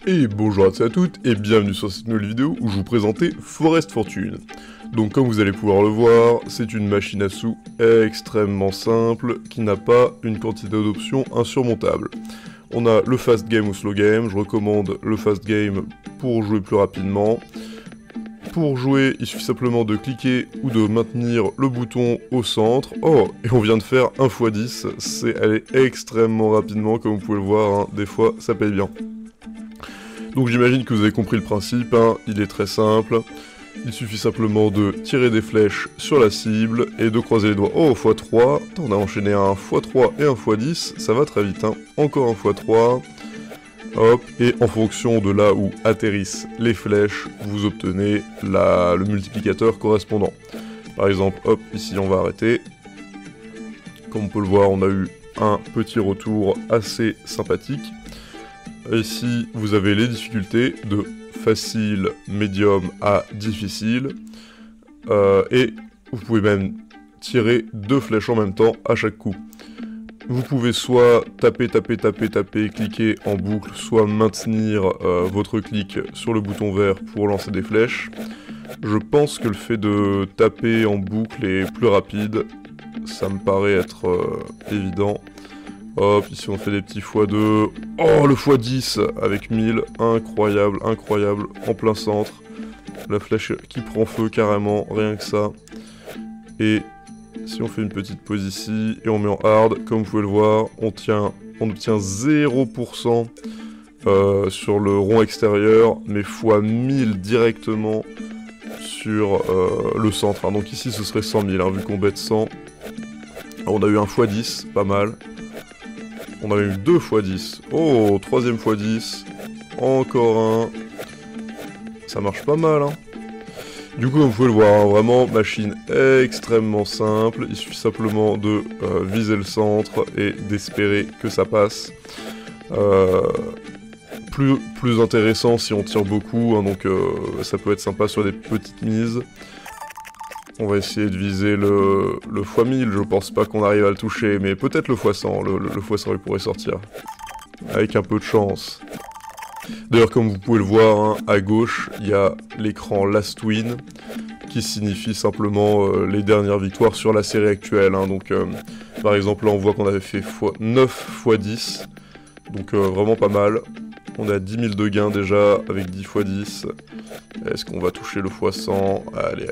Et bonjour à tous et à toutes, et bienvenue sur cette nouvelle vidéo où je vous présentais Forest Fortune. Donc comme vous allez pouvoir le voir, c'est une machine à sous extrêmement simple, qui n'a pas une quantité d'options insurmontable. On a le fast game ou slow game, je recommande le fast game pour jouer plus rapidement. Pour jouer, il suffit simplement de cliquer ou de maintenir le bouton au centre. Oh, et on vient de faire 1 x 10, c'est aller extrêmement rapidement, comme vous pouvez le voir, hein. Des fois ça paye bien. Donc j'imagine que vous avez compris le principe, hein. Il est très simple. Il suffit simplement de tirer des flèches sur la cible et de croiser les doigts. Oh, x3, on a enchaîné un x3 et un x10, ça va très vite, hein. Encore un x3, hop, et en fonction de là où atterrissent les flèches, vous obtenez le multiplicateur correspondant. Par exemple, hop, ici on va arrêter. Comme on peut le voir, on a eu un petit retour assez sympathique. Ici, vous avez les difficultés de facile, médium à difficile. Et vous pouvez même tirer 2 flèches en même temps à chaque coup. Vous pouvez soit taper, cliquer en boucle, soit maintenir votre clic sur le bouton vert pour lancer des flèches. Je pense que le fait de taper en boucle est plus rapide. Ça me paraît être évident. Hop, ici on fait des petits x2. Oh, le x10 avec 1000. Incroyable, incroyable. En plein centre. La flèche qui prend feu carrément, rien que ça. Et si on fait une petite pause ici et on met en hard, comme vous pouvez le voir, on obtient 0% sur le rond extérieur, mais x 1000 directement sur le centre. Hein. Donc ici ce serait 100 000, hein, vu qu'on bête 100. Alors, on a eu un x10, pas mal. On a eu 2 x 10. Oh, troisième x 10. Encore un. Ça marche pas mal, hein. Du coup, comme vous pouvez le voir, hein, vraiment, machine extrêmement simple. Il suffit simplement de viser le centre et d'espérer que ça passe. Plus intéressant si on tire beaucoup, hein, donc ça peut être sympa sur des petites mises. On va essayer de viser le x 1000, je pense pas qu'on arrive à le toucher, mais peut-être le x 100, le x 100 il pourrait sortir. Avec un peu de chance. D'ailleurs, comme vous pouvez le voir, hein, à gauche, il y a l'écran Last Win, qui signifie simplement les dernières victoires sur la série actuelle. Hein. Donc, par exemple, là on voit qu'on avait fait 9 x 10, donc vraiment pas mal. On a 10 000 de gains déjà avec 10 x 10. Est-ce qu'on va toucher le x 100? Allez.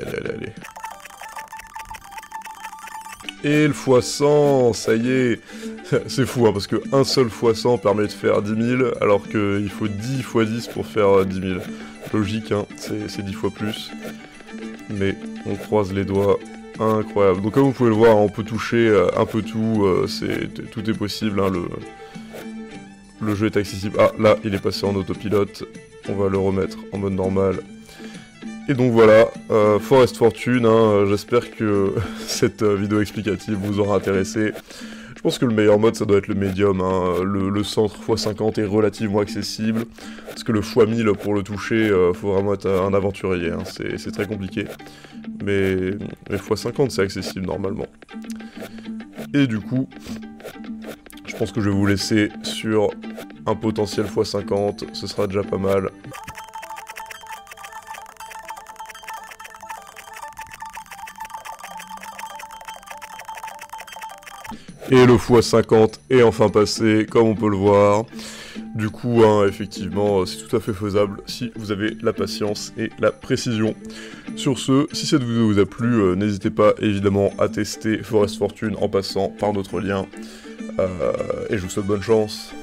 Et le x 100, ça y est. C'est fou, hein, parce qu'un seul x 100 permet de faire 10 000, alors qu'il faut 10 x 10 pour faire 10 000. Logique, hein, c'est 10 fois plus. Mais on croise les doigts, incroyable. Donc comme vous pouvez le voir, on peut toucher un peu tout, tout est possible, hein, le jeu est accessible. Ah, là, il est passé en autopilote, on va le remettre en mode normal. Et donc voilà, Forest Fortune, hein, j'espère que cette vidéo explicative vous aura intéressé. Je pense que le meilleur mode, ça doit être le médium, hein. Le centre x50 est relativement accessible, parce que le x 1000, pour le toucher, faut vraiment être un aventurier, hein. C'est très compliqué. Mais x50, c'est accessible normalement. Et du coup, je pense que je vais vous laisser sur un potentiel x50, ce sera déjà pas mal. Et le x50 est enfin passé, comme on peut le voir. Du coup, hein, effectivement, c'est tout à fait faisable si vous avez la patience et la précision. Sur ce, si cette vidéo vous a plu, n'hésitez pas évidemment à tester Forest Fortune en passant par notre lien. Et je vous souhaite bonne chance.